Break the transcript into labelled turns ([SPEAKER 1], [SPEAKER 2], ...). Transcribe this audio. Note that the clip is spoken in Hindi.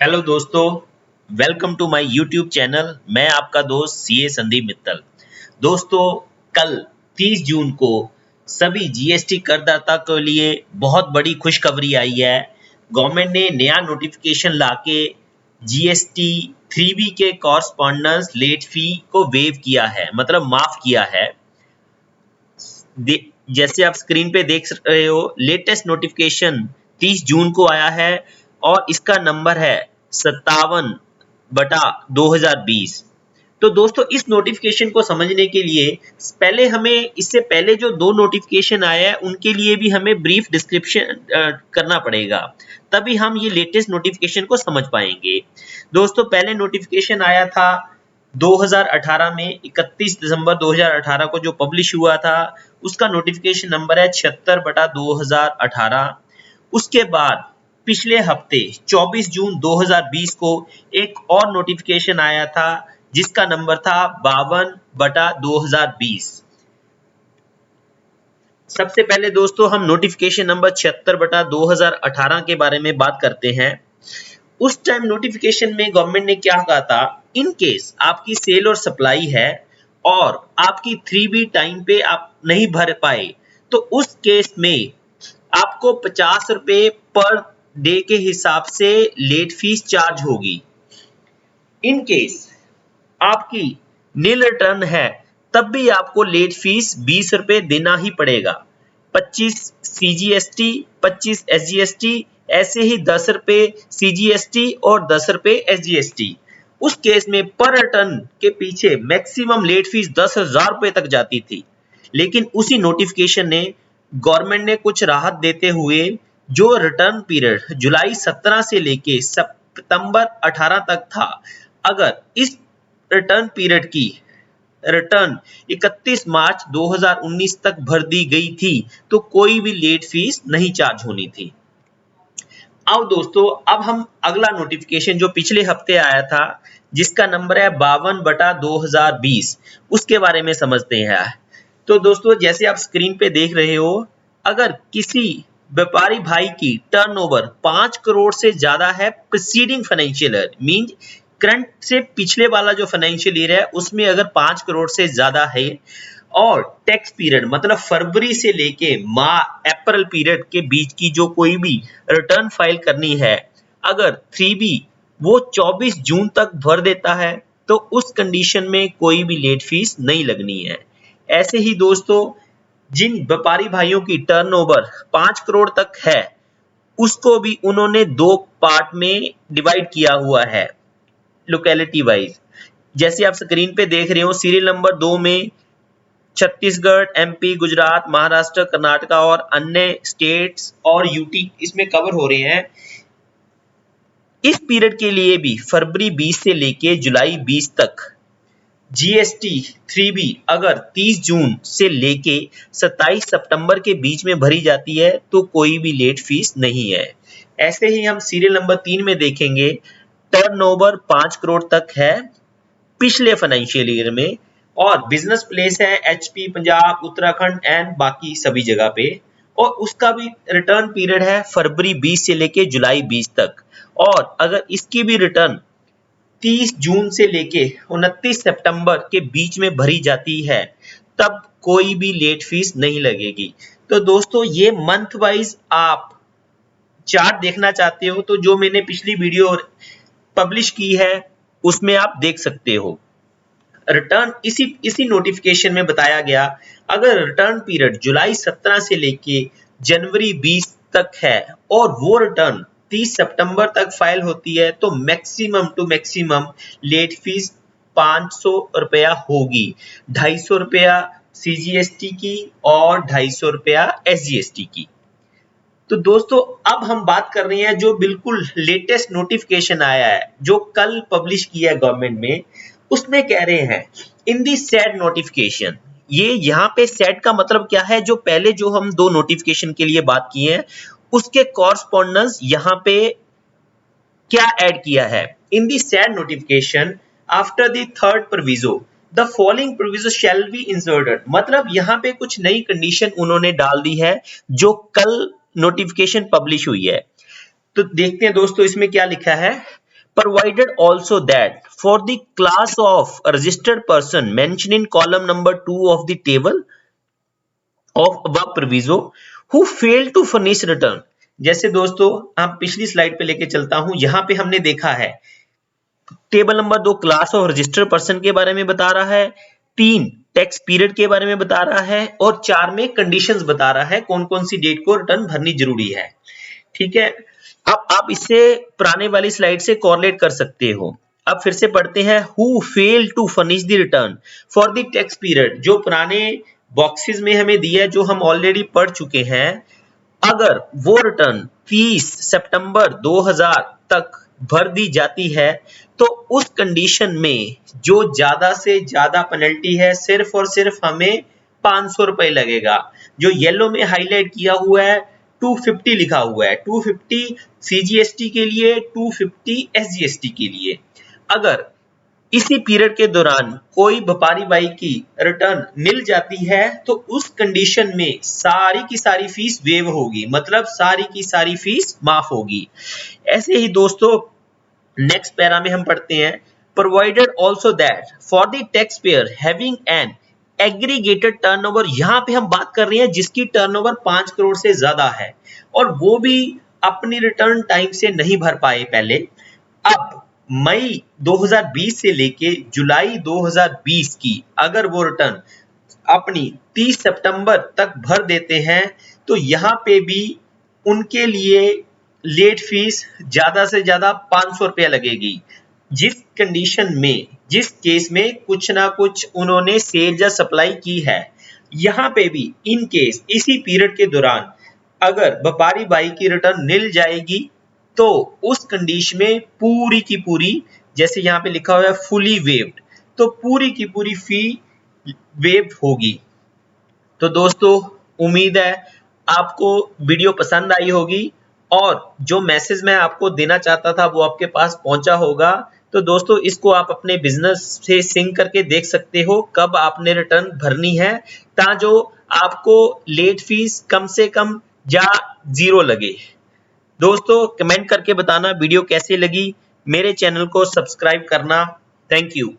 [SPEAKER 1] हेलो दोस्तों, welcome to my YouTube channel. मैं आपका दोस्त सीए संदीप मित्तल। दोस्तों, कल 30 जून को सभी जीएसटी करदाता के लिए बहुत बड़ी खुशखबरी आई है। गवर्नमेंट ने नया नोटिफिकेशन लाके जीएसटी 3B के कॉरस्पॉन्डेंस लेट फी को वेव किया है, मतलब माफ किया है। जैसे आप स्क्रीन पे देख रहे हो, लेटेस्ट नोटिफिकेशन 30 जून को आया है और इसका नंबर है 57/2020। तो दोस्तों, इस नोटिफिकेशन को समझने के लिए पहले हमें इससे पहले जो दो नोटिफिकेशन आए हैं उनके लिए भी हमें ब्रीफ डिस्क्रिप्शन करना पड़ेगा, तभी हम ये लेटेस्ट नोटिफिकेशन को समझ पाएंगे। दोस्तों, पहले नोटिफिकेशन आया था 2018 में, 31 दिसंबर 2018 को जो पब्लिश हुआ था, उसका नोटिफिकेशन नंबर है 76/2018। उसके बाद पिछले हफ्ते 24 जून 2020 को एक और नोटिफिकेशन आया था जिसका नंबर था 52/2020। सबसे पहले दोस्तों हम नोटिफिकेशन नंबर 76/2018 के बारे में बात करते हैं। उस टाइम नोटिफिकेशन में गवर्नमेंट ने क्या कहा था, इन केस आपकी सेल और सप्लाई है और आपकी 3B टाइम पे आप नहीं भर पाए, तो उस केस में आपको 50 रुपए पर डे के हिसाब से लेट फीस चार्ज होगी। इन केस आपकी नील रिटर्न है तब भी आपको लेट फीस 20 रुपए देना ही पड़ेगा। 25 CGST, 25 SGST, ऐसे ही 10 रुपए CGST और 10 रुपए SGST। उस केस में पर रिटर्न के पीछे मैक्सिमम लेट फीस 10,000 रुपए तक जाती थी। लेकिन उसी नोटिफिकेशन ने गवर्नमेंट ने कुछ राहत देते हुए जो रिटर्न पीरियड जुलाई 17 से लेके सितंबर 18 तक था, अगर इस रिटर्न पीरियड की रिटर्न 31 मार्च 2019 तक भर दी गई थी तो कोई भी लेट फीस नहीं चार्ज होनी थी। अब दोस्तों, अब हम अगला नोटिफिकेशन जो पिछले हफ्ते आया था जिसका नंबर है 52/2020, उसके बारे में समझते हैं। तो दोस्तों, जैसे आप स्क्रीन पे देख रहे हो, अगर किसी व्यापारी भाई की टर्नओवर 5 करोड़ से ज्यादा है preceding financial year, mean current से पिछले वाला जो फाइनेंशियल ईयर है उसमें अगर 5 करोड़ से ज्यादा है, और टैक्स पीरियड मतलब फरवरी से लेके अप्रैल पीरियड के बीच की जो कोई भी रिटर्न फाइल करनी है, अगर 3B वो 24 जून तक भर देता है तो उस कंडीशन में कोई भी लेट फीस नहीं लगनी है। ऐसे ही दोस्तों, जिन व्यापारी भाइयों की टर्नओवर 5 करोड़ तक है उसको भी उन्होंने दो पार्ट में डिवाइड किया हुआ है लोकेलिटी वाइज। जैसे आप स्क्रीन पे देख रहे हो, सीरियल नंबर 2 में छत्तीसगढ़, MP, गुजरात, महाराष्ट्र, कर्नाटका और अन्य स्टेट्स और यूटी इसमें कवर हो रहे हैं। इस पीरियड के लिए भी फरवरी 20 से लेके जुलाई 20 तक GST 3B अगर 30 जून से लेके 27 सितंबर के बीच में भरी जाती है तो कोई भी लेट फीस नहीं है। ऐसे ही हम सीरियल नंबर 3 में देखेंगे, टर्नओवर 5 करोड़ तक है पिछले फाइनेंशियल ईयर में और बिजनेस प्लेस है HP, पंजाब, उत्तराखंड एंड बाकी सभी जगह पे, और उसका भी रिटर्न पीरियड है फरवरी 20 से लेके जुलाई 20 तक। और अगर इसकी भी रिटर्न 30 जून से लेके 29 सितंबर के बीच में भरी जाती है तब कोई भी लेट फीस नहीं लगेगी। तो दोस्तों, ये मंथ वाइज आप चार्ट देखना चाहते हो तो जो मैंने पिछली वीडियो पब्लिश की है उसमें आप देख सकते हो। रिटर्न इसी नोटिफिकेशन में बताया गया, अगर रिटर्न पीरियड जुलाई 17 से लेके जनवरी 20 तक है और वो रिटर्न 30 सितंबर तक फाइल होती है तो maximum to maximum late fees 500 रुपया होगी। 250 रुपया CGST की और 250 रुपया SGST की। तो दोस्तों, अब हम बात कर रहे हैं जो बिल्कुल लेटेस्ट नोटिफिकेशन आया है जो कल पब्लिश किया है गवर्नमेंट में। उसमें कह रहे हैं इन दी सेड नोटिफिकेशन, ये यहाँ पे सेड का मतलब क्या है, जो पहले जो हम दो नोटिफिकेशन के लिए बात किए हैं उसके कॉरस्पॉन्डेंस यहाँ पे क्या ऐड किया है। In the said notification after the third proviso the following proviso shall be inserted, मतलब यहाँ पे कुछ नई कंडीशन उन्होंने डाल दी है जो कल नोटिफिकेशन पब्लिश हुई है। तो देखते हैं दोस्तों इसमें क्या लिखा है। provided also that for the class of a registered person mentioned in column number 2 of the table of above proviso who failed to furnish return। जैसे दोस्तों आप पिछली स्लाइड पे लेके चलता हूं, यहां पे हमने देखा है table number 2 class of registered person के बारे में बता रहा है, 3 टैक्स पीरियड के बारे में बता रहा है और 4 में कंडीशंस बता रहा है कौन कौन सी डेट को रिटर्न भरनी जरूरी है। ठीक है, अब आप इससे पुराने वाली स्लाइड से कोरिलेट कर सकते हो। अब फिर से पढ़ते हैं, who fail to furnish the return for the tax period, जो पुराने बॉक्सेस में हमें दिया है, जो हम ऑलरेडी पढ़ चुके हैं, अगर वो रिटर्न 30 सितंबर 2000 तक भर दी जाती है तो उस कंडीशन में जो ज्यादा से ज्यादा पेनल्टी है सिर्फ और सिर्फ हमें 500 रुपए लगेगा। जो येलो में हाईलाइट किया हुआ है 250 लिखा हुआ है, 250 सीजीएसटी के लिए, 250 एसजीएसटी के लिए। अगर इसी पीरियड के दौरान कोई व्यापारी बाई की रिटर्न मिल जाती है तो उस कंडीशन में सारी की सारी फीस वेव होगी, मतलब सारी की सारी फीस माफ होगी। ऐसे ही दोस्तों नेक्स्ट पैरा में हम पढ़ते हैं, provided also that for the tax payer having an aggregated turnover, यहां पे हम बात कर रहे हैं जिसकी टर्नओवर 5 करोड़ से ज्यादा है और वो भी अपनी रिटर्न टाइम से नहीं भर पाए पहले। अब मई 2020 से लेके जुलाई 2020 की अगर वो रिटर्न अपनी 30 सितंबर तक भर देते हैं तो यहाँ पे भी उनके लिए लेट फीस ज्यादा से ज्यादा 500 रुपया लगेगी। जिस कंडीशन में, जिस केस में कुछ ना कुछ उन्होंने सेल या सप्लाई की है, यहाँ पे भी इन केस इसी पीरियड के दौरान अगर व्यापारी बाई की रिटर्न मिल जाएगी तो उस कंडीशन में पूरी की पूरी, जैसे यहाँ पे लिखा हुआ है फुली वेव्ड, तो पूरी की पूरी फी वेव होगी। तो दोस्तों उम्मीद है आपको वीडियो पसंद आई होगी और जो मैसेज मैं आपको देना चाहता था वो आपके पास पहुंचा होगा। तो दोस्तों इसको आप अपने बिजनेस से सिंक करके देख सकते हो कब आपने रिटर्न भरनी है, ताकि आपको लेट फीस कम से कम या जीरो लगे। दोस्तों कमेंट करके बताना वीडियो कैसी लगी, मेरे चैनल को सब्सक्राइब करना। Thank you.